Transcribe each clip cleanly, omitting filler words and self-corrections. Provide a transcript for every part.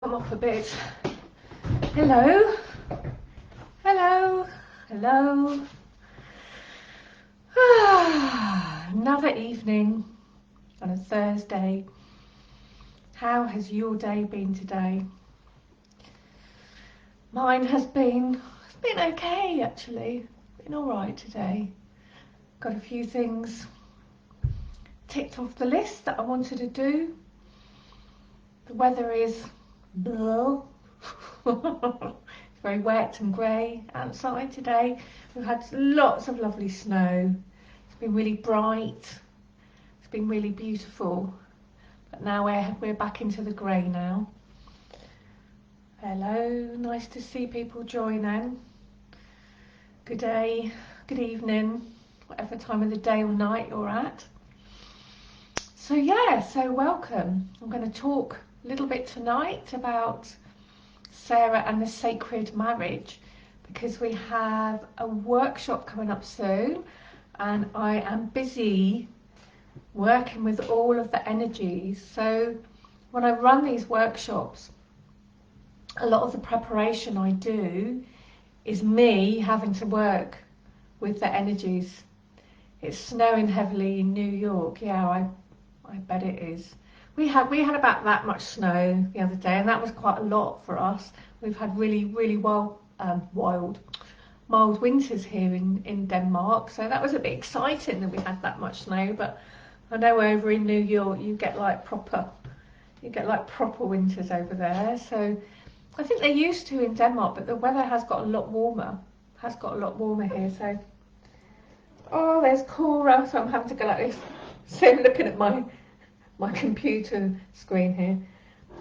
Come off a bit. Hello, hello, hello. Another evening on a Thursday. How has your day been today? Mine has been, it's been okay actually. Been alright today. Got a few things ticked off the list that I wanted to do. The weather is blah. It's very wet and grey outside today. We've had lots of lovely snow. It's been really bright. It's been really beautiful. But now we're back into the grey now. Hello, nice to see people join in. Good day, good evening, whatever time of the day or night you're at. So yeah, so welcome. I'm going to talk a little bit tonight about Sarah and the sacred marriage, because we have a workshop coming up soon and I am busy working with all of the energies. So when I run these workshops, a lot of the preparation I do is me having to work with the energies. It's snowing heavily in New York. Yeah, I bet it is. We had about that much snow the other day, and that was quite a lot for us. We've had really mild winters here in Denmark, so that was a bit exciting that we had that much snow. But I know over in New York you get like proper winters over there. So I think they used to in Denmark, but the weather has got a lot warmer. Here. So oh, there's Cora, so I'm having to go like this. So I'm looking at my computer screen here.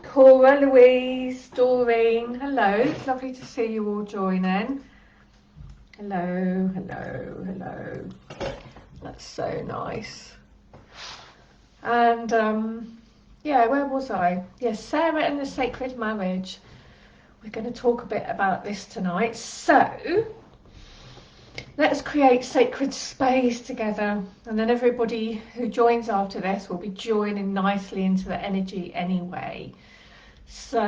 Cora, Louise, Doreen, hello. It's lovely to see you all join in. Hello. That's so nice. And yeah, where was I? Yes, Sarah and the sacred marriage. We're going to talk a bit about this tonight. So let's create sacred space together, and then everybody who joins after this will be joining nicely into the energy anyway. So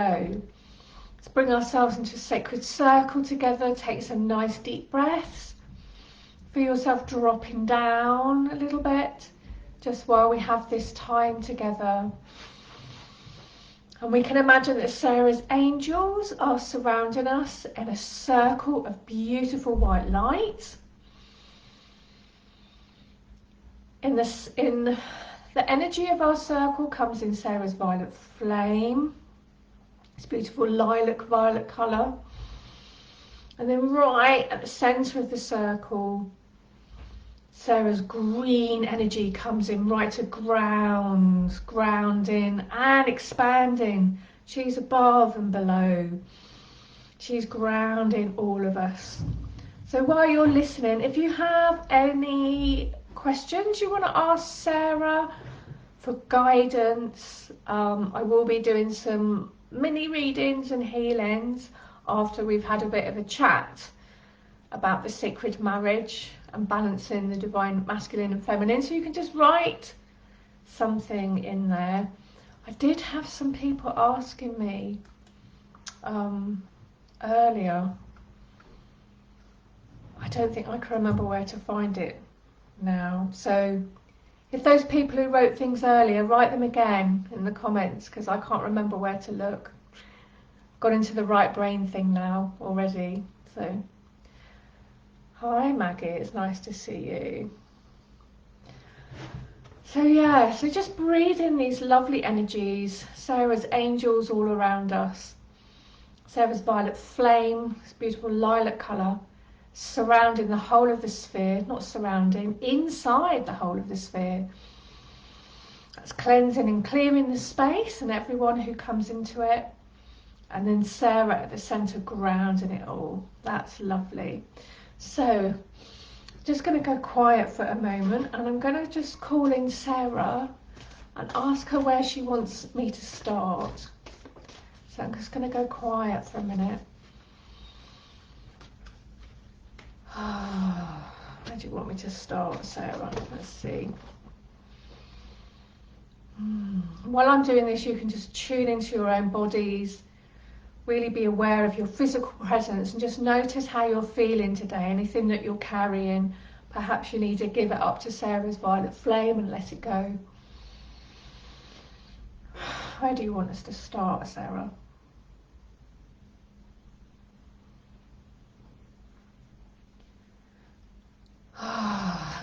let's bring ourselves into a sacred circle together. Take some nice deep breaths. Feel yourself dropping down a little bit just while we have this time together. And we can imagine that Sarah's angels are surrounding us in a circle of beautiful white light. In the energy of our circle comes in Sarah's violet flame. It's beautiful lilac violet colour. And then right at the centre of the circle, Sarah's green energy comes in right to grounding and expanding. She's above and below. She's grounding all of us. So while you're listening, if you have any questions you want to ask Sarah for guidance, I will be doing some mini readings and healings after we've had a bit of a chat about the sacred marriage and balancing the divine masculine and feminine. So you can just write something in there. I did have some people asking me earlier. I don't think I can remember where to find it now. So if those people who wrote things earlier, write them again in the comments, because I can't remember where to look. Got into the right brain thing now already. So hi Maggie, it's nice to see you. So yeah, so just breathe in these lovely energies. Sarah's angels all around us. Sarah's violet flame, this beautiful lilac colour, surrounding the whole of the sphere, not surrounding, inside the whole of the sphere. That's cleansing and clearing the space and everyone who comes into it. And then Sarah at the centre, grounding it all. That's lovely. So just going to go quiet for a moment, and I'm going to just call in Sarah and ask her where she wants me to start. So I'm just going to go quiet for a minute. Where do you want me to start, Sarah? Let's see. While I'm doing this, you can just tune into your own bodies, Really be aware of your physical presence and just notice how you're feeling today. Anything that you're carrying, perhaps you need to give it up to Sarah's violet flame and let it go. Where do you want us to start, Sarah?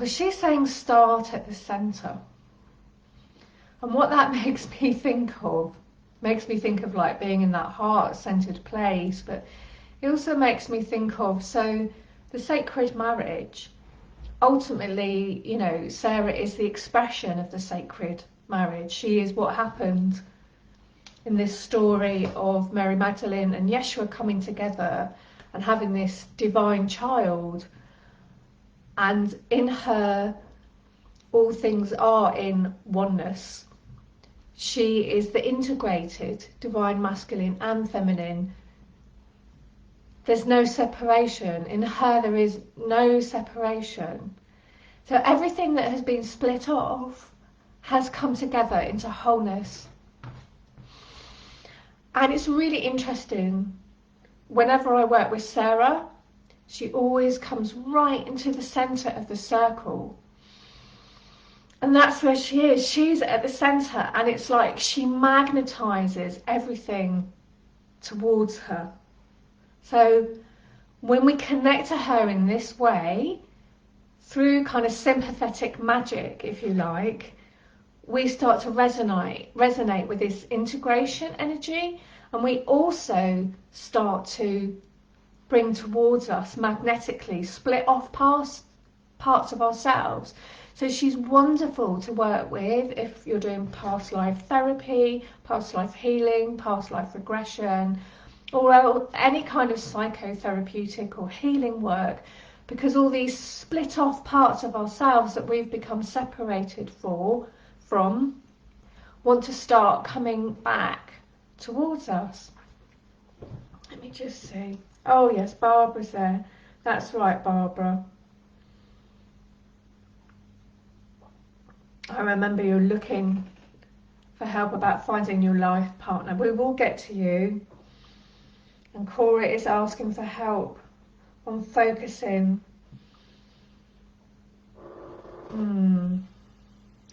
She's saying start at the centre. And what that makes me think of like being in that heart-centered place, but it also makes me think of, so the sacred marriage, ultimately, you know, Sarah is the expression of the sacred marriage. She is what happened in this story of Mary Magdalene and Yeshua coming together and having this divine child. And in her, all things are in oneness. She is the integrated divine masculine and feminine. There's no separation. In her, there is no separation. So everything that has been split off has come together into wholeness. And it's really interesting. Whenever I work with Sarah, she always comes right into the center of the circle. And that's where she is. She's at the center, and it's like she magnetizes everything towards her. So when we connect to her in this way, through kind of sympathetic magic, if you like, we start to resonate with this integration energy, and we also start to bring towards us magnetically split off parts of ourselves. So she's wonderful to work with if you're doing past life therapy, past life healing, past life regression, or any kind of psychotherapeutic or healing work, because all these split off parts of ourselves that we've become separated from want to start coming back towards us. Let me just see. Oh yes, Barbara's there. That's right, Barbara. I remember you're looking for help about finding your life partner. We will get to you. And Cora is asking for help on focusing.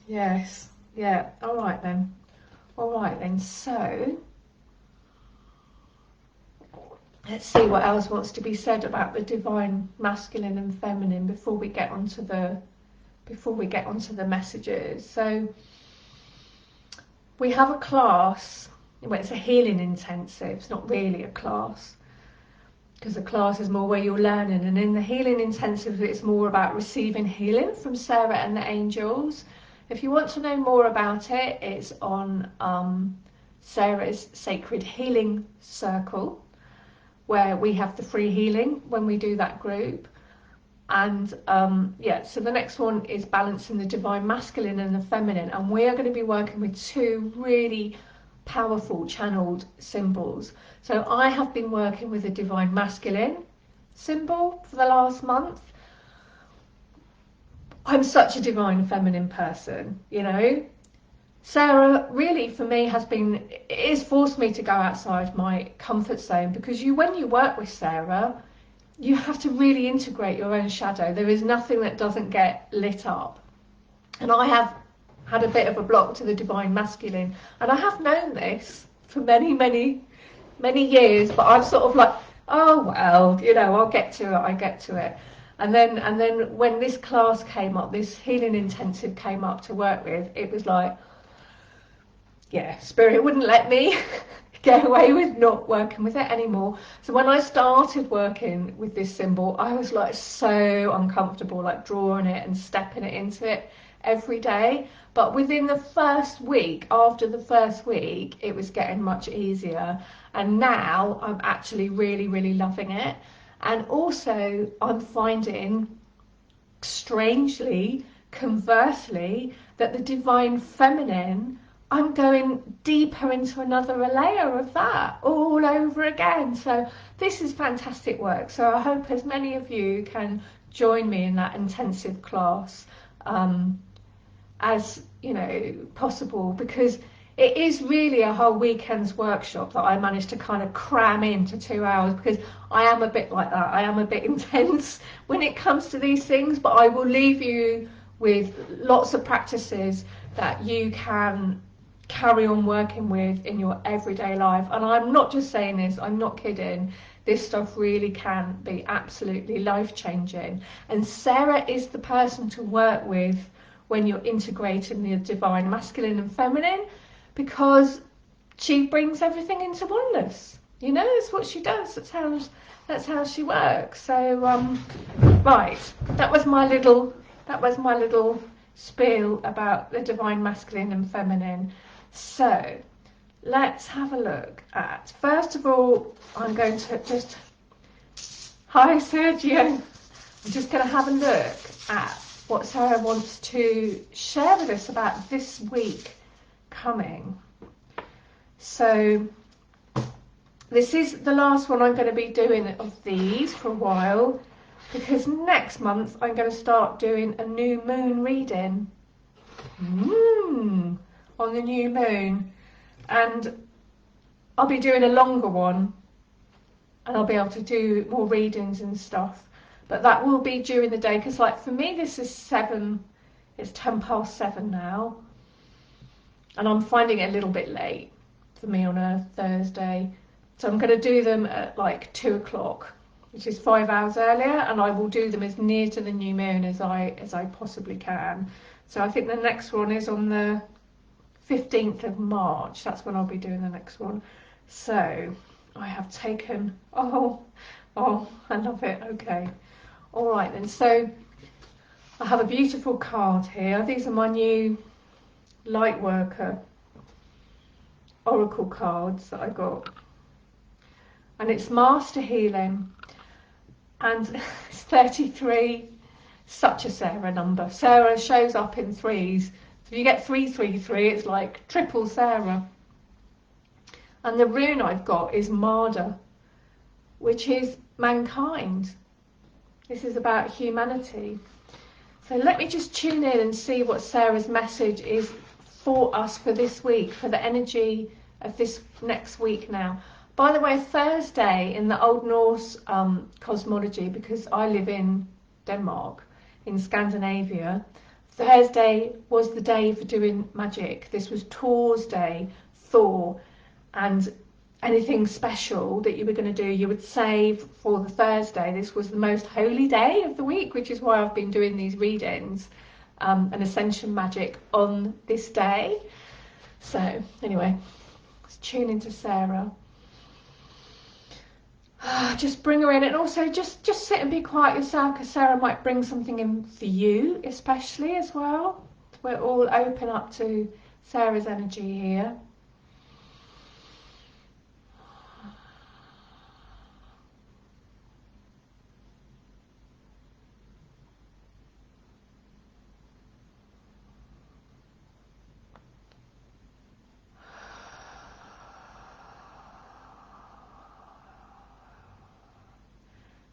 Yes. Yeah. All right then. So let's see what else wants to be said about the divine masculine and feminine before we get onto the messages. So we have a class. Well, it's a healing intensive. It's not really a class, because the class is more where you're learning, and in the healing intensive it's more about receiving healing from Sarah and the angels. If you want to know more about it, it's on Sarah's Sacred Healing Circle, where we have the free healing when we do that group. And so the next one is balancing the divine masculine and the feminine, and we are going to be working with two really powerful channeled symbols. So I have been working with the divine masculine symbol for the last month. I'm such a divine feminine person, you know. Sarah really for me is forced me to go outside my comfort zone, because when you work with Sarah, you have to really integrate your own shadow. There is nothing that doesn't get lit up. And I have had a bit of a block to the divine masculine, and I have known this for many, many, many years, but I'm sort of like, oh well, you know, I get to it. And then when this class came up, this healing intensive came up to work with, it was like, yeah, Spirit wouldn't let me get away with not working with it anymore. So when I started working with this symbol, I was like so uncomfortable, like drawing it and stepping it into it every day. But within the first week, after the first week, it was getting much easier. And now I'm actually really, really loving it. And also I'm finding, strangely, conversely, that the divine feminine, I'm going deeper into another layer of that all over again. So this is fantastic work. So I hope as many of you can join me in that intensive class as, you know, possible, because it is really a whole weekend's workshop that I managed to kind of cram into 2 hours, because I am a bit like that. I am a bit intense when it comes to these things, but I will leave you with lots of practices that you can carry on working with in your everyday life. And I'm not just saying this, I'm not kidding. This stuff really can be absolutely life-changing. And Sarah is the person to work with when you're integrating the divine masculine and feminine, because she brings everything into oneness. You know, that's what she does. That's how she works. So right, that was my little spiel about the divine masculine and feminine. So let's have a look at, first of all, I'm going to just, hi Sergio, I'm just going to have a look at what Sarah wants to share with us about this week coming. So this is the last one I'm going to be doing of these for a while, because next month I'm going to start doing a new moon reading on the new moon, and I'll be doing a longer one, and I'll be able to do more readings and stuff, but that will be during the day, because like for me this is 7, it's 7:10 now, and I'm finding it a little bit late for me on a Thursday, so I'm going to do them at like 2 o'clock, which is 5 hours earlier, and I will do them as near to the new moon as I possibly can. So I think the next one is on the 15th of March. That's when I'll be doing the next one. So I have taken, oh, I love it. Okay, all right then. So I have a beautiful card here. These are my new light worker oracle cards that I got, and it's Master Healing, and it's 33, such a Sarah number. Sarah shows up in threes. So if you get 333, it's like triple Sarah. And the rune I've got is Marder, which is mankind. This is about humanity. So let me just tune in and see what Sarah's message is for us for this week, for the energy of this next week now. By the way, Thursday in the Old Norse cosmology, because I live in Denmark, in Scandinavia, Thursday was the day for doing magic. This was Thor's day, Thor, and anything special that you were going to do, you would save for the Thursday. This was the most holy day of the week, which is why I've been doing these readings and ascension magic on this day. So anyway, let's tune into Sarah. Just bring her in, and also just sit and be quiet yourself, because Sarah might bring something in for you especially as well. We're all open up to Sarah's energy here.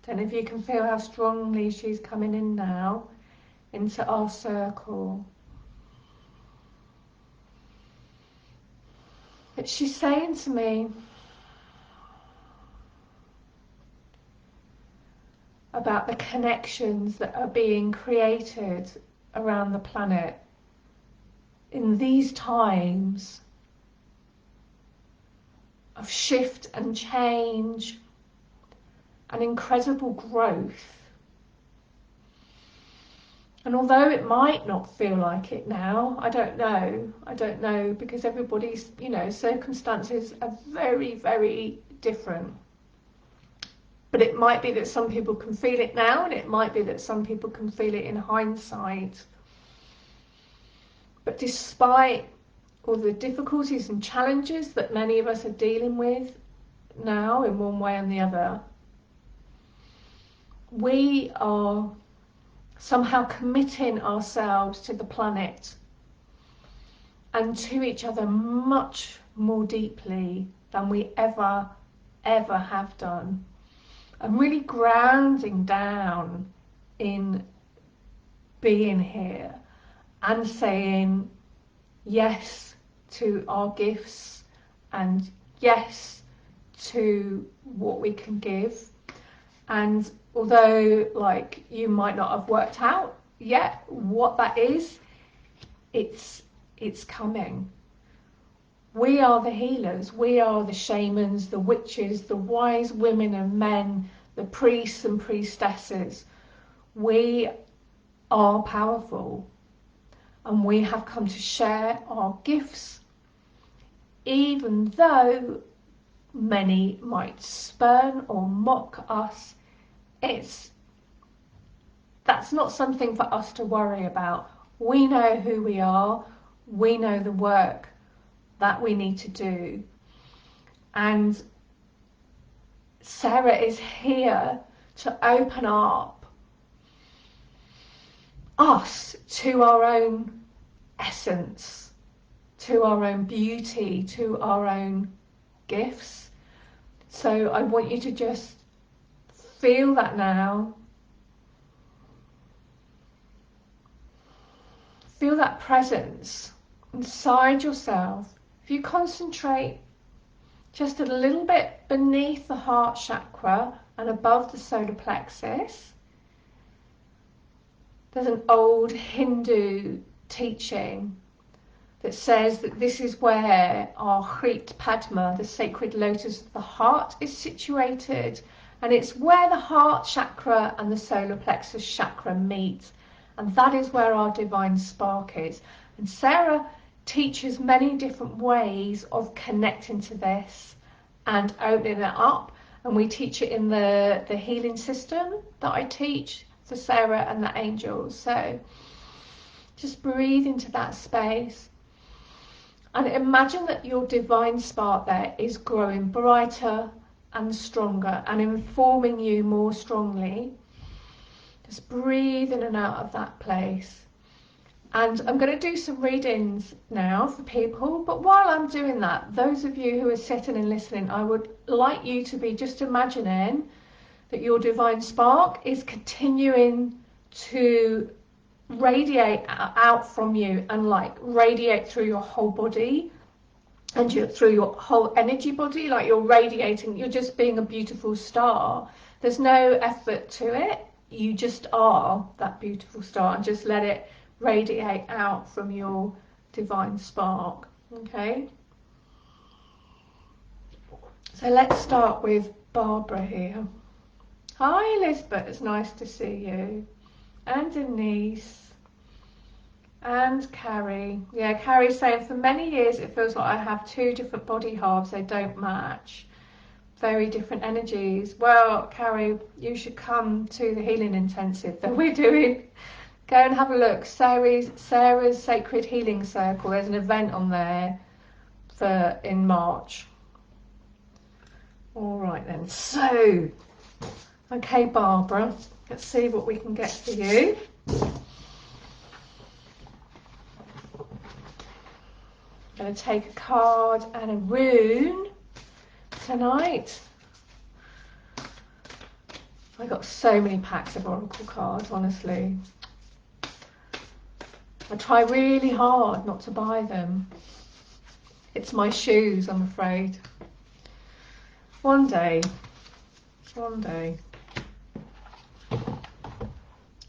Don't know if you can feel how strongly she's coming in now into our circle. But she's saying to me about the connections that are being created around the planet in these times of shift and change and incredible growth. And although it might not feel like it now, I don't know, because everybody's, circumstances are very, very different. But it might be that some people can feel it now, and it might be that some people can feel it in hindsight. But despite all the difficulties and challenges that many of us are dealing with now in one way or the other, we are somehow committing ourselves to the planet and to each other much more deeply than we ever have done. I'm really grounding down in being here and saying yes to our gifts, and yes to what we can give. And although like you might not have worked out yet what that is, it's coming. We are the healers, we are the shamans, the witches, the wise women and men, the priests and priestesses. We are powerful, and we have come to share our gifts, even though many might spurn or mock us. That's not something for us to worry about. We know who we are, we know the work that we need to do, and Sarah is here to open up us to our own essence, to our own beauty, to our own gifts. So I want you to just feel that now. Feel that presence inside yourself. If you concentrate just a little bit beneath the heart chakra and above the solar plexus, there's an old Hindu teaching that says that this is where our Hrit Padma, the sacred lotus of the heart, is situated, and it's where the heart chakra and the solar plexus chakra meet, and that is where our divine spark is. And Sarah teaches many different ways of connecting to this and opening it up, and we teach it in the healing system that I teach for Sarah and the angels. So just breathe into that space and imagine that your divine spark there is growing brighter and stronger and informing you more strongly. Just breathe in and out of that place. And I'm going to do some readings now for people, but while I'm doing that, those of you who are sitting and listening, I would like you to be just imagining that your divine spark is continuing to radiate out from you and like radiate through your whole body and through your whole energy body, like you're radiating, you're just being a beautiful star. There's no effort to it, you just are that beautiful star, and just let it radiate out from your divine spark. Okay, so let's start with Barbara here. Hi Elizabeth, it's nice to see you. And Denise and Carrie. Yeah, Carrie's saying for many years it feels like I have two different body halves, they don't match, very different energies. Well, Carrie, you should come to the healing intensive that we're doing. Go and have a look. Sarah's Sacred Healing Circle. There's an event on there in March. All right then. So, okay, Barbara, let's see what we can get for you. I'm going to take a card and a rune tonight. I got so many packs of oracle cards, honestly. I try really hard not to buy them. It's my shoes, I'm afraid. One day.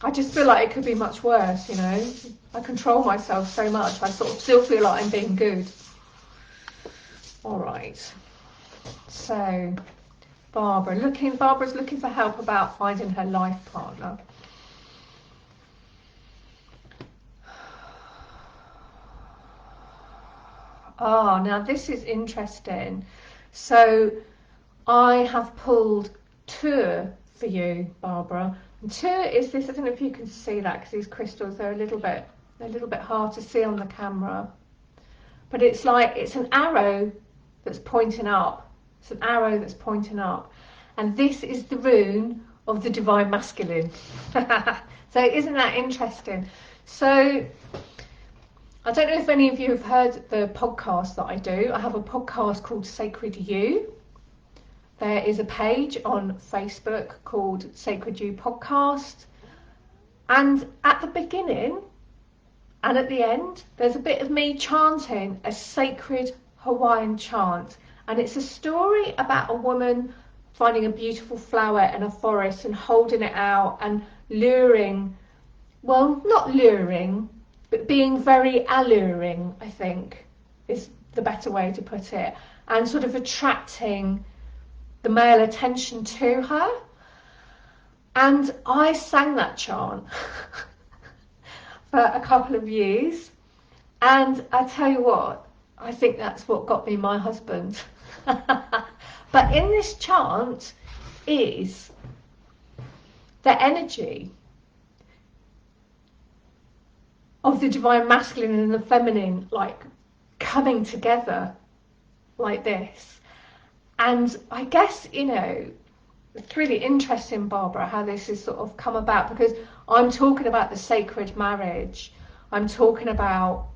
I just feel like it could be much worse, you know. I control myself so much. I sort of still feel like I'm being good. All right. So, Barbara's looking for help about finding her life partner. Now this is interesting. So I have pulled Tur for you, Barbara. And Tur is this, I don't know if you can see that because these crystals, they're a little bit hard to see on the camera. But it's like, it's an arrow that's pointing up. It's an arrow that's pointing up. And this is the rune of the divine masculine. So isn't that interesting? So I don't know if any of you have heard the podcast that I do. I have a podcast called Sacred You. There is a page on Facebook called Sacred You Podcast. And at the beginning, And at the end, there's a bit of me chanting a sacred Hawaiian chant. And it's a story about a woman finding a beautiful flower in a forest and holding it out and luring, well, not luring, but being very alluring, I think, is the better way to put it, and sort of attracting the male attention to her. And I sang that chant for a couple of years, and I tell you what, I think that's what got me my husband. But in this chant is the energy of the divine masculine and the feminine, like coming together like this. And I guess, you know, it's really interesting, Barbara, how this has sort of come about, because I'm talking about the sacred marriage. I'm talking about,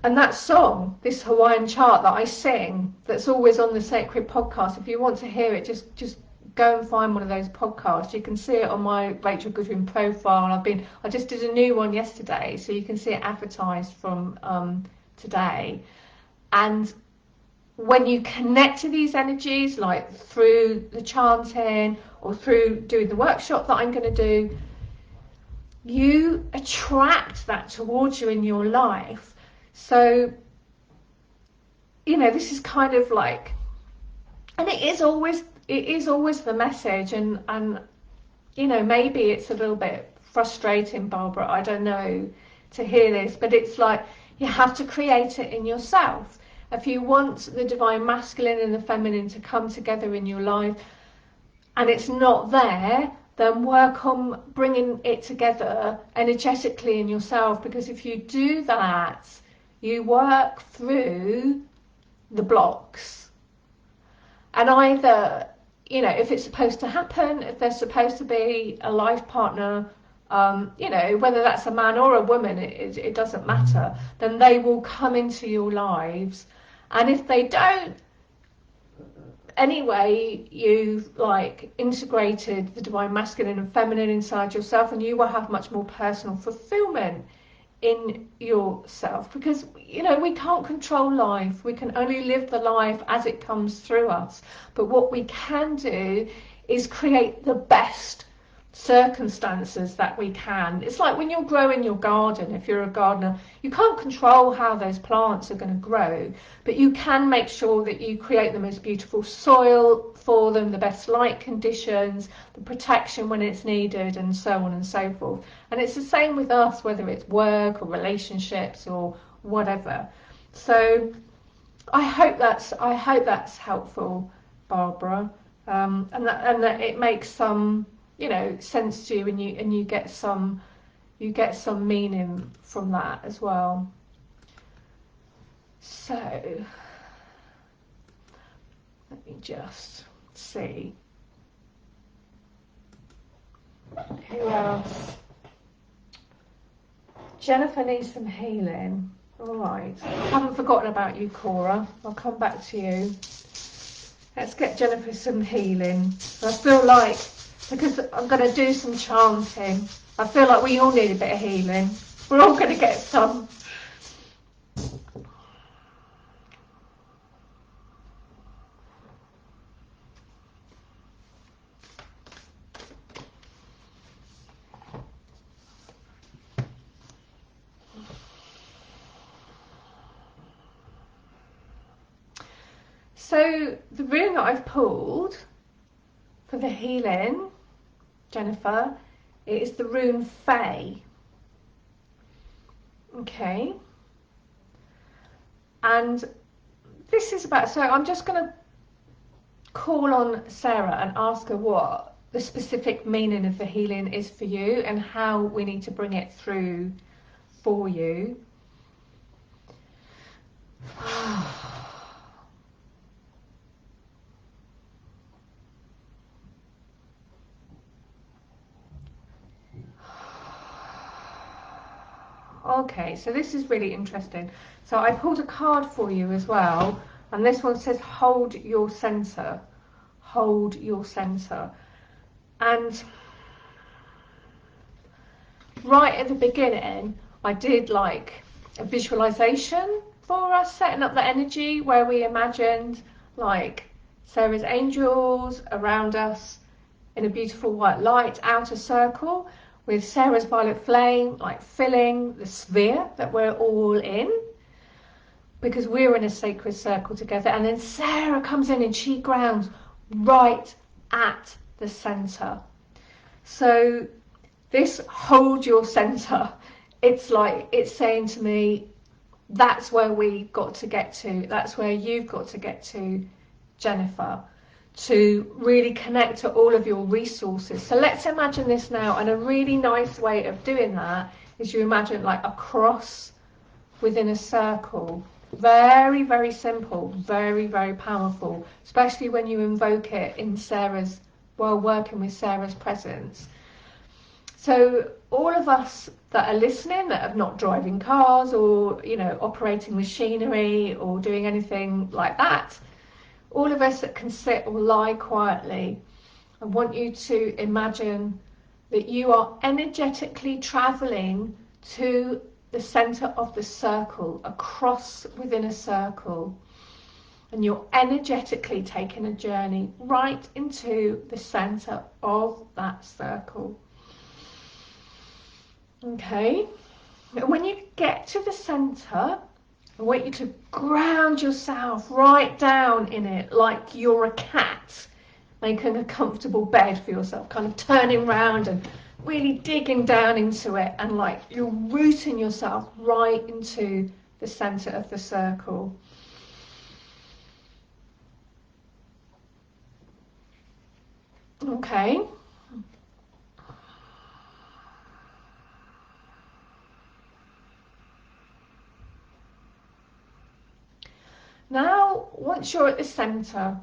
and that song, this Hawaiian chant that I sing, that's always on the Sacred podcast, if you want to hear it, just go and find one of those podcasts. You can see it on my Rachel Goodwin profile, and I just did a new one yesterday, so you can see it advertised from today. And when you connect to these energies, like through the chanting or through doing the workshop that I'm going to do, you attract that towards you in your life. So, you know, this is kind of like, and it is always the message, and you know, maybe it's a little bit frustrating, Barbara, I don't know, to hear this, but it's like you have to create it in yourself. If you want the divine masculine and the feminine to come together in your life and it's not there, then work on bringing it together energetically in yourself, because if you do that, you work through the blocks. And either, you know, if it's supposed to happen, if there's supposed to be a life partner, you know, whether that's a man or a woman, it doesn't matter, then they will come into your lives. And if they don't, anyway, you've like integrated the divine masculine and feminine inside yourself, and you will have much more personal fulfillment in yourself, because, you know, we can't control life. We can only live the life as it comes through us. But what we can do is create the best circumstances that we can. It's like when you're growing your garden, if you're a gardener, you can't control how those plants are going to grow, but you can make sure that you create the most beautiful soil for them, the best light conditions, the protection when it's needed, and so on and so forth. And it's the same with us, whether it's work or relationships or whatever. So I hope that's helpful, Barbara, and that it makes some, you know, sense to you, and you get some meaning from that as well. So let me just see who else. Jennifer needs some healing. All right, I haven't forgotten about you, Cora. I'll come back to you. Let's get Jennifer some healing. I feel like, because I'm going to do some chanting, I feel like we all need a bit of healing. We're all going to get some. So the rune that I've pulled for the healing, Jennifer, it is the rune Fae. Okay. And this is about, so I'm just going to call on Sarah and ask her what the specific meaning of the healing is for you and how we need to bring it through for you. Okay, so this is really interesting. So I pulled a card for you as well, and this one says hold your center. Hold your center. And right at the beginning, I did like a visualization for us, setting up the energy where we imagined like Sarah's angels around us in a beautiful white light outer circle, with Sarah's violet flame like filling the sphere that we're all in, because we're in a sacred circle together. And then Sarah comes in and she grounds right at the center. So this hold your center, it's like it's saying to me, that's where we got to get to, that's where you've got to get to, Jennifer, to really connect to all of your resources. So let's imagine this now, and a really nice way of doing that is you imagine like a cross within a circle. Very, very simple, very, very powerful, especially when you invoke it in Sarah's, while working with Sarah's presence. So all of us that are listening, that are not driving cars or, you know, operating machinery or doing anything like that, all of us that can sit or lie quietly, I want you to imagine that you are energetically traveling to the center of the circle, across within a circle, and you're energetically taking a journey right into the center of that circle. Okay, and when you get to the center, I want you to ground yourself right down in it like you're a cat, making a comfortable bed for yourself, kind of turning around and really digging down into it, and like you're rooting yourself right into the center of the circle. Okay. Now, once you're at the center,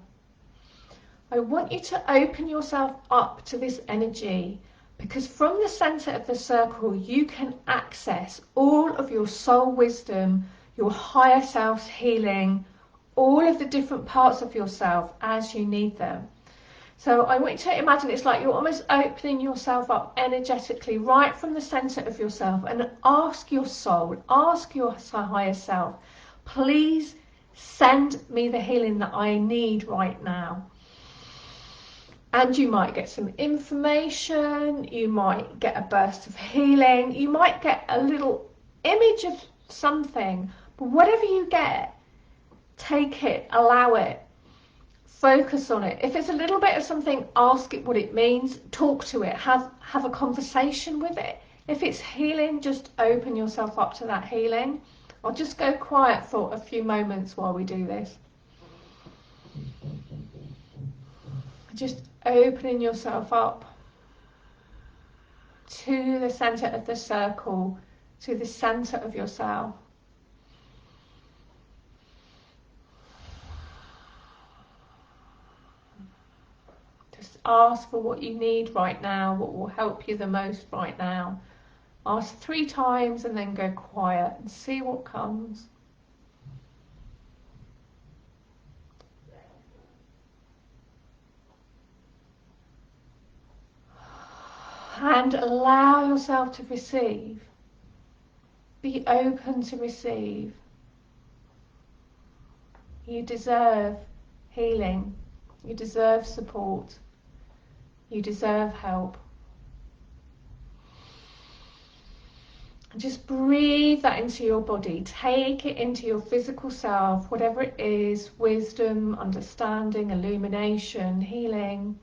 I want you to open yourself up to this energy, because from the center of the circle you can access all of your soul wisdom, your higher self's healing, all of the different parts of yourself as you need them. So I want you to imagine it's like you're almost opening yourself up energetically right from the center of yourself, and ask your soul, ask your higher self, please send me the healing that I need right now. And you might get some information, you might get a burst of healing, you might get a little image of something, but whatever you get, take it, allow it, focus on it. If it's a little bit of something, ask it what it means, talk to it, have a conversation with it. If it's healing, just open yourself up to that healing. I'll just go quiet for a few moments while we do this. Just opening yourself up to the center of the circle, to the center of yourself. Just ask for what you need right now, what will help you the most right now. Ask 3 times and then go quiet and see what comes. And allow yourself to receive. Be open to receive. You deserve healing. You deserve support. You deserve help. And just breathe that into your body. Take it into your physical self, whatever it is, wisdom, understanding, illumination, healing.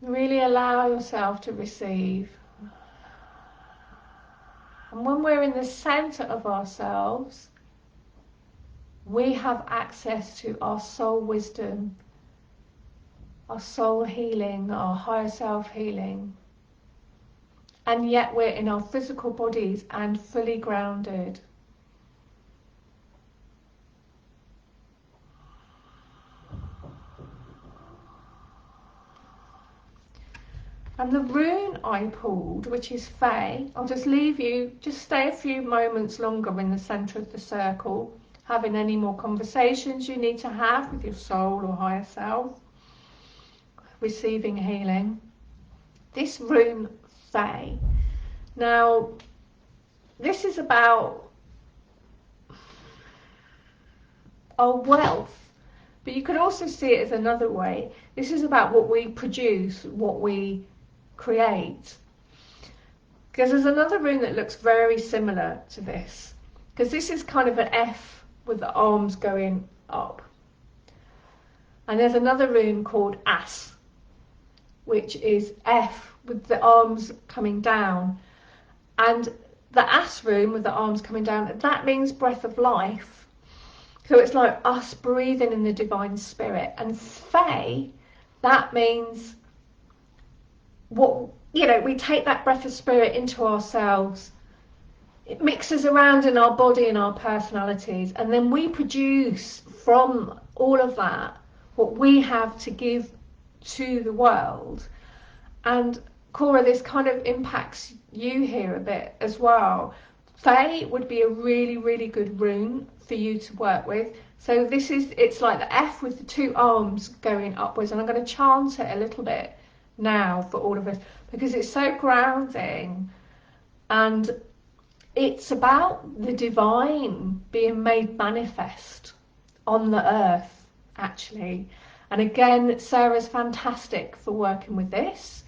Really allow yourself to receive. And when we're in the center of ourselves, we have access to our soul wisdom, our soul healing, our higher self healing. And yet we're in our physical bodies and fully grounded. And the rune I pulled, which is Fae, I'll just leave you, just stay a few moments longer in the centre of the circle, having any more conversations you need to have with your soul or higher self, receiving healing. This rune, Fae, Now, this is about our wealth, but you could also see it as another way. This is about what we produce, what we create. Because there's another rune that looks very similar to this, because this is kind of an F with the arms going up. And there's another rune called As, which is F with the arms coming down. And the As rune with the arms coming down, that means breath of life. So it's like us breathing in the divine spirit. And Fae, that means what, you know, we take that breath of spirit into ourselves. It mixes around in our body and our personalities, and then we produce from all of that what we have to give to the world. And Cora, this kind of impacts you here a bit as well. Fae would be a really, really good rune for you to work with. So this is, it's like the F with the two arms going upwards, and I'm going to chant it a little bit now for all of us, because it's so grounding, and it's about the divine being made manifest on the earth, actually. And again, Sarah's fantastic for working with this,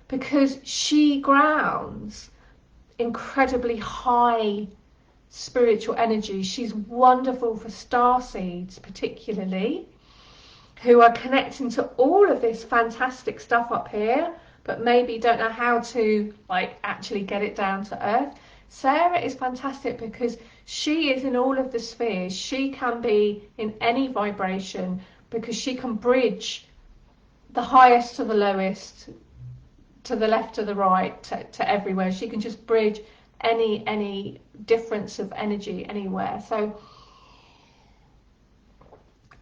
because she grounds incredibly high spiritual energy. She's wonderful for star seeds, particularly, who are connecting to all of this fantastic stuff up here, but maybe don't know how to like actually get it down to earth. Sarah is fantastic because she is in all of the spheres. She can be in any vibration, because she can bridge the highest to the lowest, to the left to the right, to everywhere. She can just bridge any difference of energy anywhere. So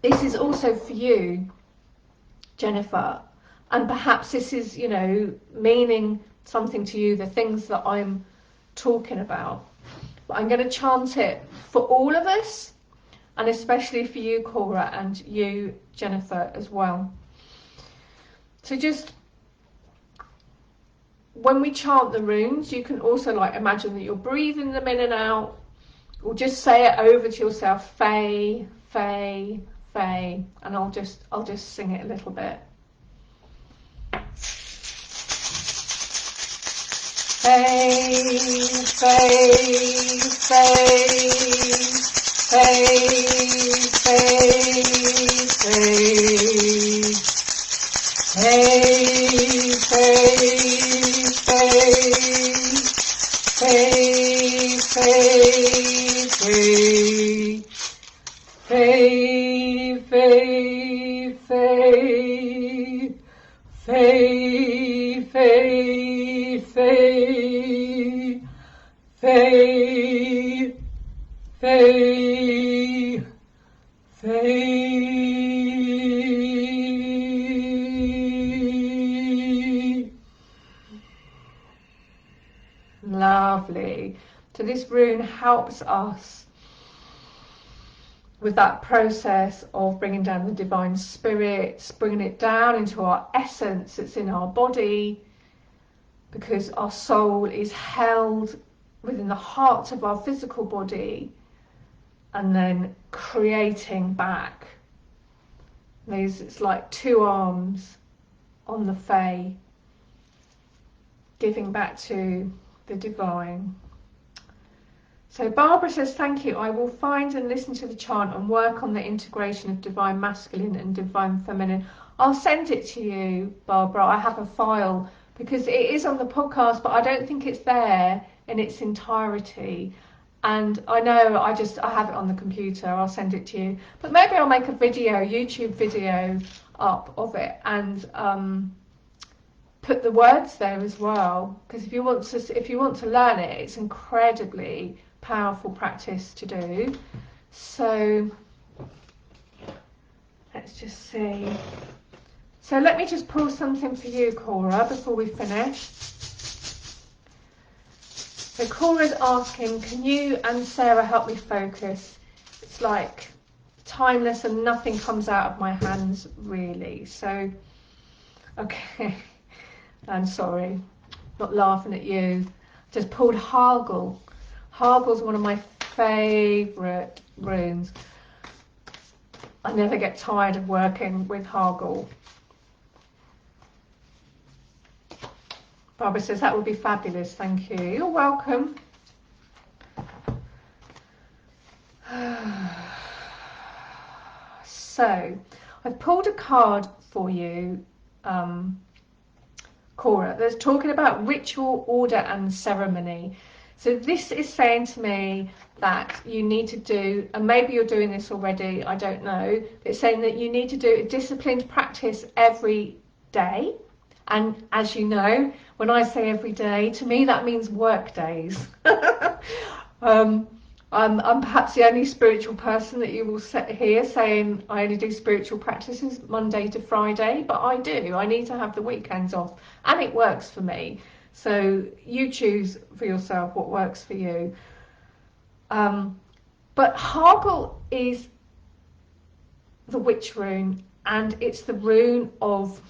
this is also for you, Jennifer, and perhaps this is, you know, meaning something to you, the things that I'm talking about. But I'm going to chant it for all of us, and especially for you, Cora, and you, Jennifer, as well. So just when we chant the runes, you can also like imagine that you're breathing them in and out, or just say it over to yourself, Fae, Fae, Fae, and I'll just sing it a little bit. Fae, Fae, Fae, Fae, Fae, Fae, Fae, Fae, Fae, Fae, Fae, Fae, Fae, Fae, Fae, Fae, Fae, Fae, Fae, Fae. Lovely. So this rune helps us with that process of bringing down the divine spirit, bringing it down into our essence that's in our body, because our soul is held within the heart of our physical body, and then creating back. It's like two arms on the Fae, giving back to the divine. So Barbara says, thank you. I will find and listen to the chant and work on the integration of divine masculine and divine feminine. I'll send it to you, Barbara. I have a file, because it is on the podcast, but I don't think it's there in its entirety. And I know I have it on the computer. I'll send it to you. But maybe I'll make a video, YouTube video up of it, and put the words there as well. Because if you want to learn it, it's incredibly powerful practice to do. So let's just see. So let me just pull something for you, Cora, before we finish. So Cora's asking, can you and Sarah help me focus? It's like timeless and nothing comes out of my hands really. So, okay, I'm sorry, not laughing at you. just pulled Hagel. Hagel's one of my favourite runes. I never get tired of working with Hagel. Barbara says that would be fabulous, thank you. You're welcome. So, I've pulled a card for you, Cora, that's talking about ritual, order and ceremony. So this is saying to me that you need to do, and maybe you're doing this already, I don't know, but it's saying that you need to do a disciplined practice every day. And as you know, when I say every day, to me that means work days. I'm perhaps the only spiritual person that you will hear saying I only do spiritual practices Monday to Friday, but I do. I need to have the weekends off, and it works for me. So you choose for yourself what works for you. But Hagel is the witch rune, and it's the rune of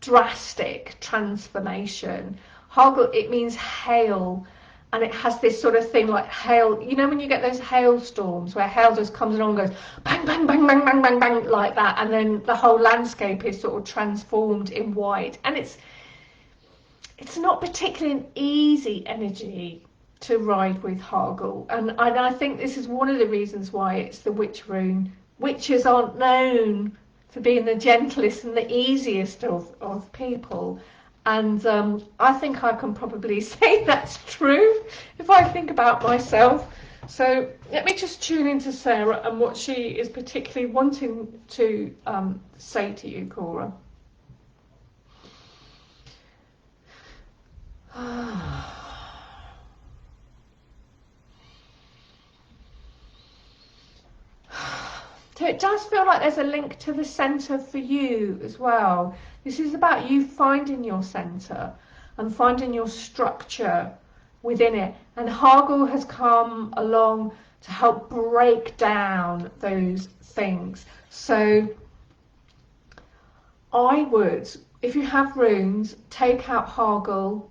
drastic transformation. Hagel, it means hail. And it has this sort of thing like hail, you know when you get those hailstorms where hail just comes along and goes bang, bang, bang, bang, bang, bang, bang, like that, and then the whole landscape is sort of transformed in white. And it's not particularly an easy energy to ride with Hagel. And I think this is one of the reasons why it's the witch rune. Witches aren't known for being the gentlest and the easiest of people. And I think I can probably say that's true if I think about myself. So let me just tune into Sarah and what she is particularly wanting to say to you, Cora. So it does feel like there's a link to the centre for you as well. This is about you finding your centre and finding your structure within it. And Hagel has come along to help break down those things. So I would, if you have runes, take out Hagel,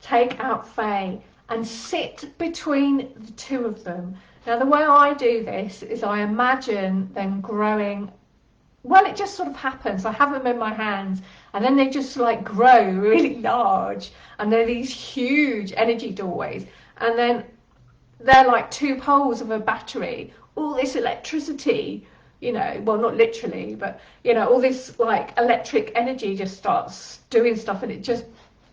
take out Fae, and sit between the two of them. Now the way I do this is I imagine them growing, well, it just sort of happens. I have them in my hands and then they just like grow really large, and they're these huge energy doorways, and then they're like two poles of a battery. All this electricity, you know, well, not literally, but you know, all this like electric energy just starts doing stuff, and it just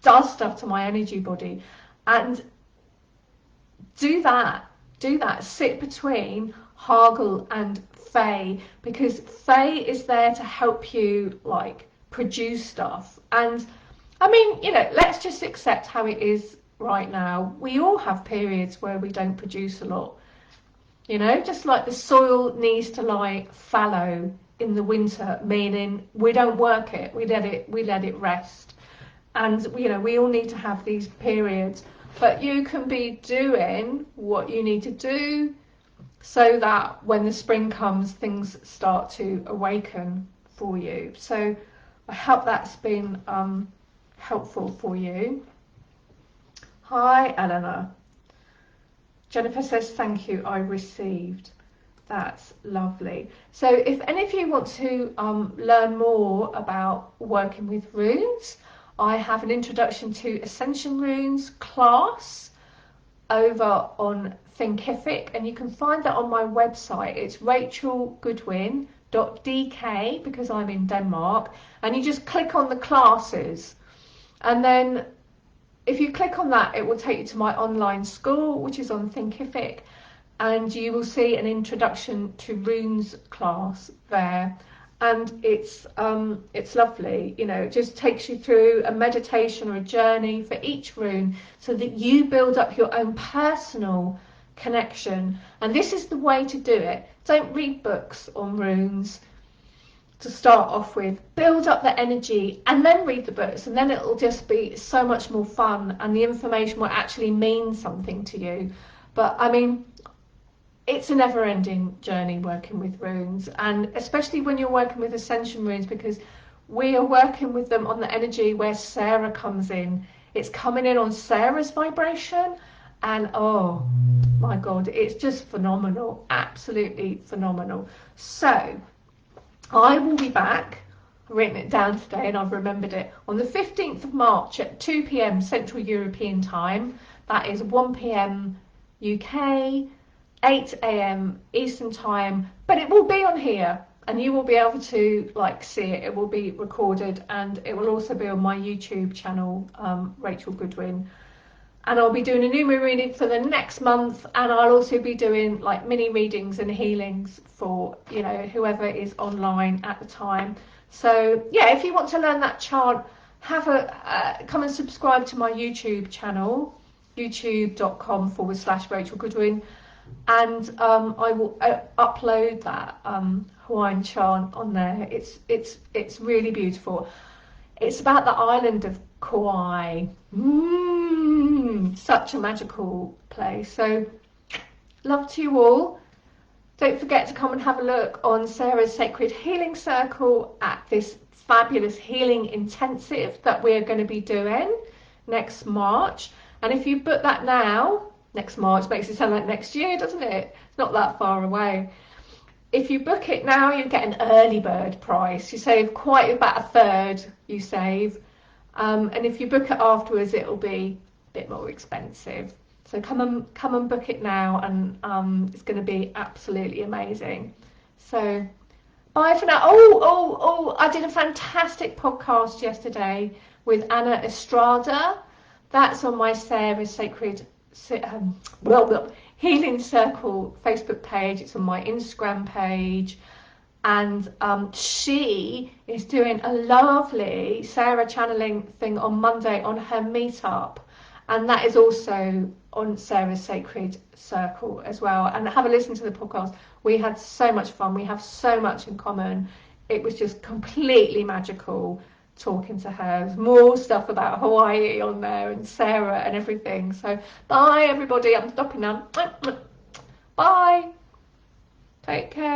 does stuff to my energy body. And do that, sit between Hagel and Fae, because Fae is there to help you like produce stuff. And I mean, you know, let's just accept how it is right now. We all have periods where we don't produce a lot, you know, just like the soil needs to lie fallow in the winter, meaning we don't work it, we let it rest. And you know, we all need to have these periods, but you can be doing what you need to do so that when the spring comes, things start to awaken for you. So I hope that's been helpful for you. Hi, Eleanor. Jennifer says, thank you, I received. That's lovely. So if any of you want to learn more about working with runes, I have an Introduction to Ascension Runes class over on Thinkific, and you can find that on my website. It's rachelgoodwin.dk, because I'm in Denmark, and you just click on the classes, and then if you click on that, it will take you to my online school, which is on Thinkific, and you will see an Introduction to Runes class there. And it's lovely, you know, it just takes you through a meditation or a journey for each rune so that you build up your own personal connection. And this is the way to do it. Don't read books on runes to start off with. Build up the energy and then read the books, and then it'll just be so much more fun, and the information will actually mean something to you. But I mean, it's a never-ending journey working with runes, and especially when you're working with ascension runes, because we are working with them on the energy where Sarah comes in it's coming in on Sarah's vibration, and oh my God, it's just phenomenal, absolutely phenomenal. So I will be back, I've written it down today and I've remembered it, on the 15th of March at 2 p.m. Central European Time. That is 1 p.m. UK, 8 a.m. Eastern Time, but it will be on here and you will be able to like see it. It will be recorded and it will also be on my YouTube channel, Rachel Goodwin. And I'll be doing a new moon reading for the next month, and I'll also be doing like mini readings and healings for, you know, whoever is online at the time. So yeah, if you want to learn that chant, have a come and subscribe to my YouTube channel, youtube.com/Rachel Goodwin, and I will upload that Hawaiian chant on there. It's really beautiful. It's about the island of Kauai. Such a magical place. So love to you all. Don't forget to come and have a look on Sarah's Sacred Healing Circle at this fabulous healing intensive that we're going to be doing next March. And if you book that now, next March makes it sound like next year, doesn't it? It's not that far away. If you book it now, you get an early bird price. You save quite about a third, you save. And if you book it afterwards, it'll be a bit more expensive. So come and book it now, and it's going to be absolutely amazing. So bye for now. Oh, I did a fantastic podcast yesterday with Anna Estrada. That's on my Sarah's Sacred Healing Circle Facebook page. It's on my Instagram page. And she is doing a lovely Sarah channeling thing on Monday on her meetup, and that is also on Sarah's Sacred Circle as well. And have a listen to the podcast. We had so much fun. We have so much in common. It was just completely magical talking to her. There's more stuff about Hawaii on there and Sarah and everything. So bye everybody. I'm stopping now. Bye. Take care.